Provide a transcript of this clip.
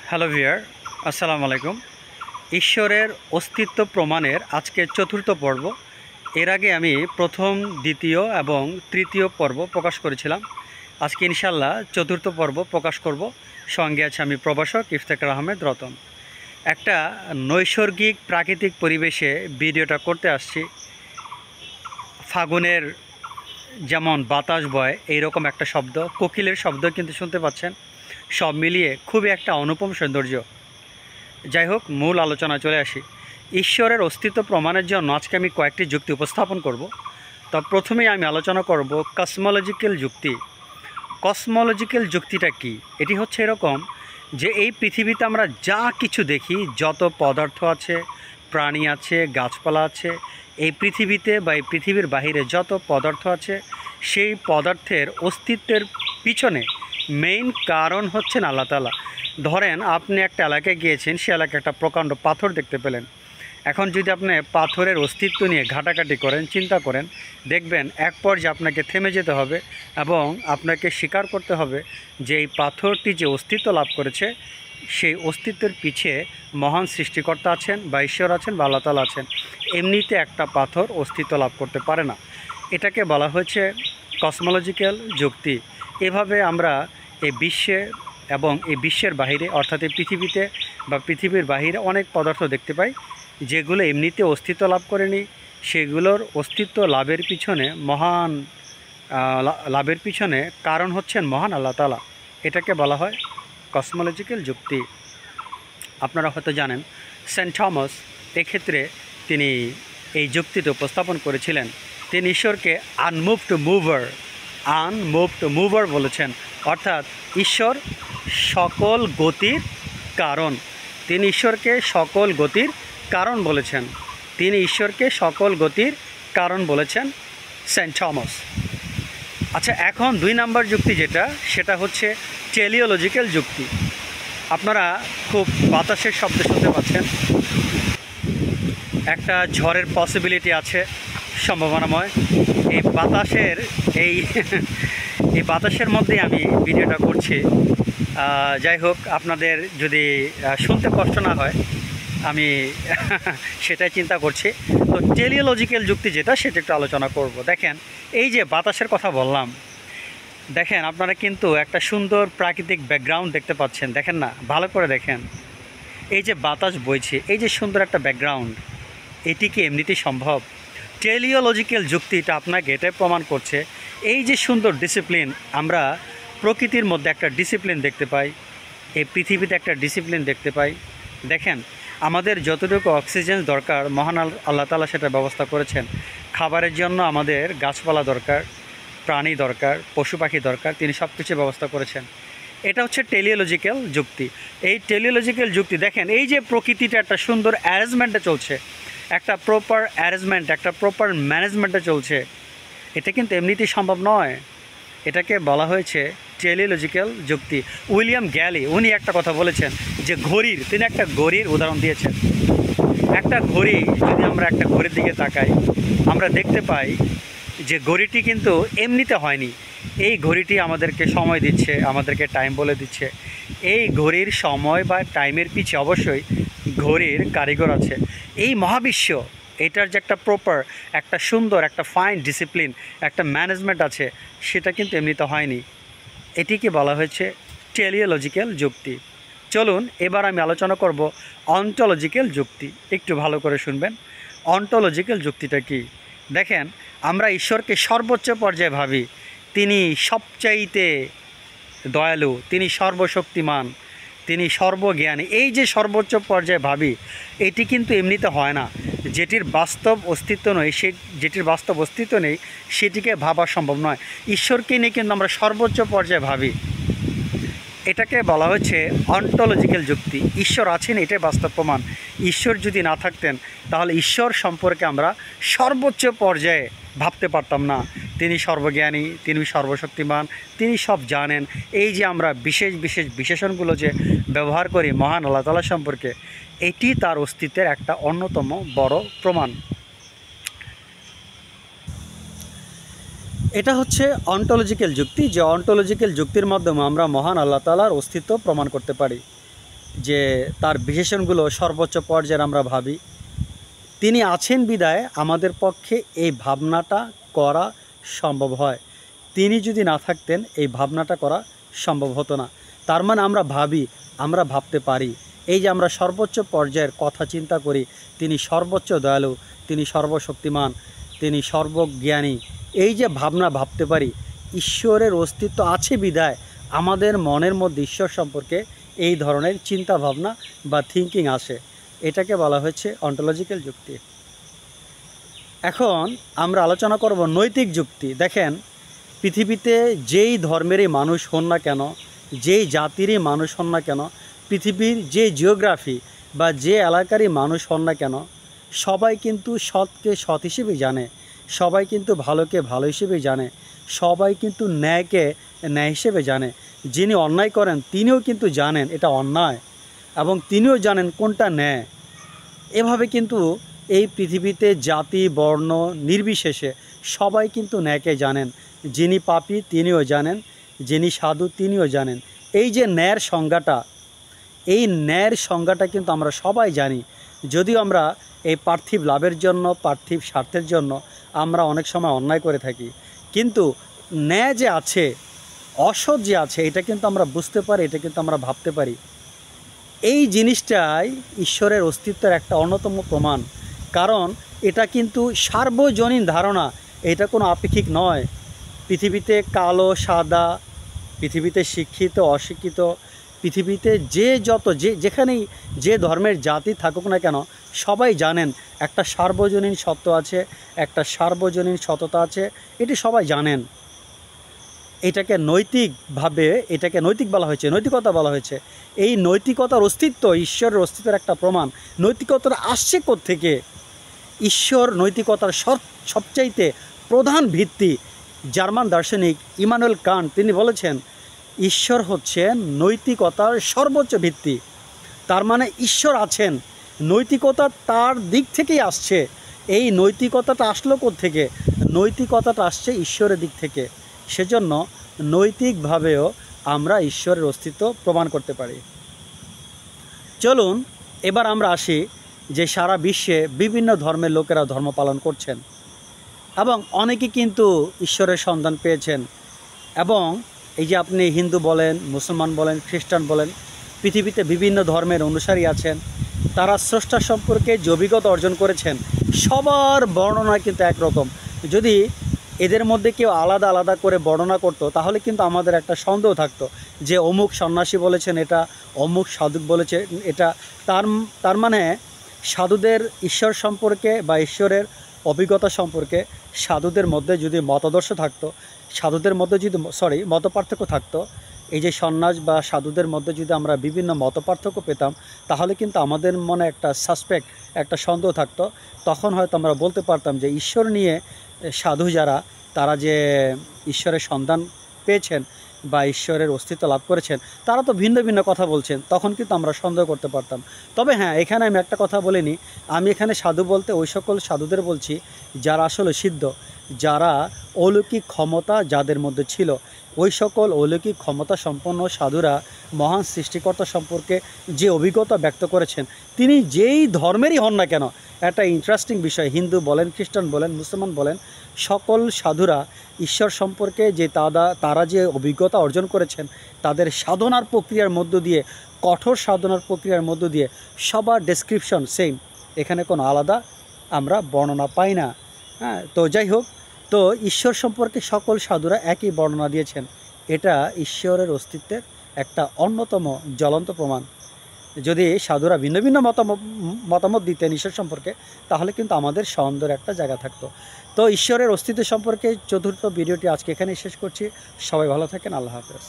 Hello viewer, আসসালামু আলাইকুম। ঈশ্বরের অস্তিত্ব প্রমাণের আজকে চতুর্থ পর্ব। এর আগে আমি প্রথম, দ্বিতীয় এবং তৃতীয় পর্ব প্রকাশ করেছিলাম। আজকে ইনশাল্লাহ চতুর্থ পর্ব প্রকাশ করব। সঙ্গে আছে আমি প্রভাষক ইফতেখার আহমেদ রতন। একটা নৈসর্গিক প্রাকৃতিক পরিবেশে ভিডিওটা করতে আসছি। ফাগুনের যেমন বাতাস বয় এইরকম একটা শব্দ, কোকিলের শব্দ কিন্তু শুনতে পাচ্ছেন। সব মিলিয়ে খুবই একটা অনুপম সৌন্দর্য। যাই হোক, মূল আলোচনা চলে আসি। ঈশ্বরের অস্তিত্ব প্রমাণের জন্য আজকে আমি কয়েকটি যুক্তি উপস্থাপন করব। তো প্রথমেই আমি আলোচনা করব কসমোলজিক্যাল যুক্তি। কসমোলজিক্যাল যুক্তিটা কি? এটি হচ্ছে এরকম যে এই পৃথিবীতে আমরা যা কিছু দেখি, যত পদার্থ আছে, প্রাণী আছে, গাছপালা আছে, এই পৃথিবীতে বা এই পৃথিবীর বাহিরে যত পদার্থ আছে, সেই পদার্থের অস্তিত্বের পিছনে মেইন কারণ হচ্ছেন আল্লাহ তাআলা। ধরেন আপনি একটা এলাকায় গিয়েছেন, সে এলাকায় একটা প্রকাণ্ড পাথর দেখতে পেলেন। এখন যদি আপনি পাথরের অস্তিত্ব নিয়ে ঘাটাঘাটি করেন, চিন্তা করেন, দেখবেন এক পর্যায়ে আপনাকে থেমে যেতে হবে এবং আপনাকে স্বীকার করতে হবে যে এই পাথরটি যে অস্তিত্ব লাভ করেছে, সেই অস্তিত্বের পিছে মহান সৃষ্টিকর্তা আছেন বা ঈশ্বর আছেন বা আল্লাহ তাআলা আছেন। এমনিতে একটা পাথর অস্তিত্ব লাভ করতে পারে না। এটাকে বলা হয়েছে কসমোলজিক্যাল যুক্তি। এভাবে আমরা এই বিশ্বে এবং এই বিশ্বের বাহিরে, অর্থাৎ এই পৃথিবীতে বা পৃথিবীর বাহিরে অনেক পদার্থ দেখতে পাই যেগুলো এমনিতে অস্তিত্ব লাভ করেনি। সেগুলোর অস্তিত্ব লাভের পিছনে লাভের পিছনে কারণ হচ্ছেন মহান আল্লাহ তাআলা। এটাকে বলা হয় কসমোলজিক্যাল যুক্তি। আপনারা হয়তো জানেন, সেন্ট থমাস এক্ষেত্রে তিনি এই যুক্তিতে উপস্থাপন করেছিলেন। তিনি ঈশ্বরকে আনমুভড মুভার বলেছেন, অর্থাৎ ঈশ্বর সকল গতির কারণ। তিনি ঈশ্বরকে সকল গতির কারণ বলেছেন। Saint Thomas. আচ্ছা, এখন 2 নম্বর যুক্তি সেটা হচ্ছে টেলিওলজিক্যাল যুক্তি। আপনারা খুব বাতাসের শব্দ শুনতে পাচ্ছেন। একটা ঝড়ের পসিবিলিটি আছে, সম্ভাবনাময়। এই বাতাসের মধ্যেই আমি ভিডিওটা করছি। যাই হোক, আপনাদের যদি শুনতে কষ্ট না হয়, আমি সেটাই চিন্তা করছি। তো টেলিওলজিক্যাল যুক্তি সেটা একটু আলোচনা করব। দেখেন, এই যে বাতাসের কথা বললাম, দেখেন আপনারা কিন্তু একটা সুন্দর প্রাকৃতিক ব্যাকগ্রাউন্ড দেখতে পাচ্ছেন। দেখেন না, ভালো করে দেখেন। এই যে বাতাস বইছে, এই যে সুন্দর একটা ব্যাকগ্রাউন্ড, এটি কি এমনিতেই সম্ভব? টেলিওলজিক্যাল যুক্তিটা আপনাকে এটাই প্রমাণ করছে। এই যে সুন্দর ডিসিপ্লিন, আমরা প্রকৃতির মধ্যে একটা ডিসিপ্লিন দেখতে পাই, এই পৃথিবীতে একটা ডিসিপ্লিন দেখতে পাই। দেখেন, আমাদের যতটুকু অক্সিজেন দরকার মহান আল্লাহ তাআলা সেটা ব্যবস্থা করেছেন। খাবারের জন্য আমাদের গাছপালা দরকার, প্রাণী দরকার, পশু পাখি দরকার, তিনি সব কিছু ব্যবস্থা করেছেন। এটা হচ্ছে টেলিওলজিক্যাল যুক্তি। এই টেলিওলজিক্যাল যুক্তি, দেখেন এই যে প্রকৃতিটা একটা সুন্দর অ্যারেঞ্জমেন্টে চলছে, একটা প্রপার অ্যারেঞ্জমেন্ট, একটা প্রপার ম্যানেজমেন্টে চলছে। এটা কিন্তু এমনিতেই সম্ভব নয়। এটাকে বলা হয়েছে টেলিওলজিক্যাল যুক্তি। উইলিয়াম গ্যালি উনি একটা কথা বলেছেন যে তিনি একটা ঘড়ির উদাহরণ দিয়েছেন। একটা ঘড়ি, যদি আমরা একটা ঘড়ির দিকে তাকাই, আমরা দেখতে পাই যে ঘড়িটি কিন্তু এমনিতে হয়নি। এই ঘড়িটি আমাদেরকে সময় দিচ্ছে, আমাদেরকে টাইম বলে দিচ্ছে। এই ঘড়ির সময় বা টাইমের পিছে অবশ্যই ঘড়ির কারিগর আছে। এই মহাবিশ্ব, এটার যে একটা প্রপার, একটা সুন্দর, একটা ফাইন ডিসিপ্লিন, একটা ম্যানেজমেন্ট আছে, সেটা কিন্তু এমনিতে হয়নি। এটিকে বলা হয়েছে টেলিওলজিক্যাল যুক্তি। চলুন এবার আমি আলোচনা করব অন্টোলজিক্যাল যুক্তি। একটু ভালো করে শুনবেন। অন্টোলজিক্যাল যুক্তিটা কি? দেখেন, আমরা ঈশ্বরকে সর্বোচ্চ পর্যায়ে ভাবি। তিনি সবচাইতে দয়ালু, তিনি সর্বশক্তিমান, তিনি সর্বজ্ঞানী। এই যে সর্বোচ্চ পর্যায়ে ভাবি, এটি কিন্তু এমনিতে হয় না। যেটির বাস্তব অস্তিত্ব নেই সেটিকে ভাবা সম্ভব নয়। ঈশ্বরকে নিয়ে কিন্তু আমরা সর্বোচ্চ পর্যায়ে ভাবি। এটাকে বলা হচ্ছে অন্টোলজিক্যাল যুক্তি। ঈশ্বর আছেন, এটাই বাস্তব প্রমাণ। ঈশ্বর যদি না থাকতেন, তাহলে ঈশ্বর সম্পর্কে আমরা সর্বোচ্চ পর্যায়ে ভাবতে পারতাম না। তিনি সর্বজ্ঞানী, তিনি সর্বশক্তিমান, তিনি সব জানেন। এই যে আমরা বিশেষ বিশেষণগুলো যে ব্যবহার করি মহান আল্লাহ তাআলা সম্পর্কে, এটি তার অস্তিত্বের একটা অন্যতম বড় প্রমাণ। এটা হচ্ছে অন্টোলজিক্যাল যুক্তি, যে অন্টোলজিক্যাল যুক্তির মাধ্যমে আমরা মহান আল্লাহ তাআলার অস্তিত্ব প্রমাণ করতে পারি। যে তার বিশেষণগুলো সর্বোচ্চ পর্যায়ে আমরা ভাবি। তিনি আছেন বিদায় আমাদের পক্ষে এই ভাবনাটা করা সম্ভব হয়। তিনি যদি না থাকতেন এই ভাবনাটা করা সম্ভব হতো না। তার মানে আমরা ভাবি, আমরা ভাবতে পারি। এই যে আমরা সর্বোচ্চ পর্যায়ের কথা চিন্তা করি, তিনি সর্বোচ্চ দয়ালু, তিনি সর্বশক্তিমান, তিনি সর্বজ্ঞানী, এই যে ভাবনা ভাবতে পারি, ঈশ্বরের অস্তিত্ব আছে বিদায় আমাদের মনের মধ্যে ঈশ্বর সম্পর্কে এই ধরনের চিন্তা ভাবনা বা থিঙ্কিং আসে। এটাকে বলা হয়েছে অন্টোলজিক্যাল যুক্তি। এখন আমরা আলোচনা করব নৈতিক যুক্তি। দেখেন, পৃথিবীতে যেই ধর্মেরই মানুষ হন না কেন, যেই জাতিরই মানুষ হন না কেন, পৃথিবীর যে জিওগ্রাফি বা যে এলাকারই মানুষ হন না কেন, সবাই কিন্তু সৎকে সৎ হিসেবেই জানে, সবাই কিন্তু ভালোকে ভালো হিসেবেই জানে, সবাই কিন্তু ন্যায়কে ন্যায় হিসেবে জানে। যিনি অন্যায় করেন তিনিও কিন্তু জানেন এটা অন্যায়, এবং তিনিও জানেন কোনটা ন্যায়। এভাবে কিন্তু এই পৃথিবীতে জাতি বর্ণ নির্বিশেষে সবাই কিন্তু ন্যায়কে জানেন। যিনি পাপী তিনিও জানেন, যিনি সাধু তিনিও জানেন। এই যে ন্যায়ের সংজ্ঞাটা, এই ন্যায়ের সংজ্ঞাটা কিন্তু আমরা সবাই জানি। যদিও আমরা এই পার্থিব লাভের জন্য, পার্থিব স্বার্থের জন্য আমরা অনেক সময় অন্যায় করে থাকি, কিন্তু ন্যায় যে আছে, অসৎ যে আছে, এটা কিন্তু আমরা বুঝতে পারি, এটা কিন্তু আমরা ভাবতে পারি। এই জিনিসটাই ঈশ্বরের অস্তিত্বের একটা অন্যতম প্রমাণ। কারণ এটা কিন্তু সার্বজনীন ধারণা, এটা কোনো আপেক্ষিক নয়। পৃথিবীতে কালো সাদা, পৃথিবীতে শিক্ষিত অশিক্ষিত, পৃথিবীতে যেখানেই যে ধর্মের জাতি থাকুক না কেন, সবাই জানেন একটা সার্বজনীন সত্য আছে, একটা সার্বজনীন সততা আছে, এটি সবাই জানেন। এটাকে নৈতিকভাবে, এটাকে নৈতিক বলা হয়েছে, নৈতিকতা বলা হয়েছে। এই নৈতিকতার অস্তিত্ব ঈশ্বরের অস্তিত্বের একটা প্রমাণ। নৈতিকতাটা আসছে কোত্থেকে? ঈশ্বর নৈতিকতার সবচাইতে প্রধান ভিত্তি। জার্মান দার্শনিক ইমানুয়েল কান্ট তিনি বলেছেন, ঈশ্বর হচ্ছেন নৈতিকতার সর্বোচ্চ ভিত্তি। তার মানে ঈশ্বর আছেন, নৈতিকতা তার দিক থেকেই আসছে। এই নৈতিকতাটা আসলো কোত্থেকে? নৈতিকতাটা আসছে ঈশ্বরের দিক থেকে। সেজন্য নৈতিকভাবেও আমরা ঈশ্বরের অস্তিত্ব প্রমাণ করতে পারি। চলুন এবার আমরা আসি যে সারা বিশ্বে বিভিন্ন ধর্মের লোকেরা ধর্ম পালন করছেন, এবং অনেকে কিন্তু ঈশ্বরের সন্ধান পেয়েছেন। এবং এই যে আপনি হিন্দু বলেন, মুসলমান বলেন, খ্রিস্টান বলেন, পৃথিবীতে বিভিন্ন ধর্মের অনুসারী আছেন। তারা স্রষ্টা সম্পর্কে যে অভিজ্ঞতা অর্জন করেছেন, সবার বর্ণনা কিন্তু একরকম। যদি এদের মধ্যে কেউ আলাদা আলাদা করে বর্ণনা করত, তাহলে কিন্তু আমাদের একটা সন্দেহ থাকতো যে অমুক সন্ন্যাসী বলেছেন এটা, অমুক সাধক বলেছে এটা। তার মানে সাধুদের ঈশ্বর সম্পর্কে বা ঈশ্বরের অভিজ্ঞতা সম্পর্কে সাধুদের মধ্যে যদি মতাদর্শ থাকতো, সাধুদের মধ্যে যদি মতপার্থক্য থাকতো, এই যে সন্ন্যাস বা সাধুদের মধ্যে যদি আমরা বিভিন্ন মতপার্থক্য পেতাম, তাহলে কিন্তু আমাদের মনে একটা সাসপেক্ট, একটা সন্দেহ থাকতো। তখন হয়তো আমরা বলতে পারতাম যে ঈশ্বর নিয়ে সাধু যারা, তারা যে ঈশ্বরের সন্ধান পেয়েছেন বা ঈশ্বরের অস্তিত্ব লাভ করেছেন, তারা তো ভিন্ন ভিন্ন কথা বলছেন। তখন কিন্তু আমরা সন্দেহ করতে পারতাম। তবে হ্যাঁ, এখানে আমি একটা কথা বলিনি, আমি এখানে সাধু বলতে ওই সকল সাধুদের বলছি যারা আসলে সিদ্ধ, যারা অলৌকিক ক্ষমতা যাদের মধ্যে ছিল। ওই সকল অলৌকিক ক্ষমতা সম্পন্ন সাধুরা মহান সৃষ্টিকর্তা সম্পর্কে যে অভিজ্ঞতা ব্যক্ত করেছেন, তিনি যেই ধর্মেরই হন না কেন, একটা ইন্টারেস্টিং বিষয়, হিন্দু বলেন, খ্রিস্টান বলেন, মুসলমান বলেন, সকল সাধুরা ঈশ্বর সম্পর্কে যে তারা যে অভিজ্ঞতা অর্জন করেছেন, তাদের সাধনার প্রক্রিয়ার মধ্য দিয়ে, কঠোর সাধনার প্রক্রিয়ার মধ্য দিয়ে সবার ডেসক্রিপশন সেম। এখানে কোনো আলাদা আমরা বর্ণনা পাই না। হ্যাঁ, তো যাই হোক, তো ঈশ্বর সম্পর্কে সকল সাধুরা একই বর্ণনা দিয়েছেন। এটা ঈশ্বরের অস্তিত্বের একটা অন্যতম জ্বলন্ত প্রমাণ। যদি সাধুরা ভিন্ন ভিন্ন মতামত দিতেন ঈশ্বর সম্পর্কে, তাহলে কিন্তু আমাদের সন্দেহের একটা জায়গা থাকতো। তো ঈশ্বরের অস্তিত্ব সম্পর্কে চতুর্থ ভিডিওটি আজকে এখানেই শেষ করছি। সবাই ভালো থাকেন, আল্লাহ হাফেজ।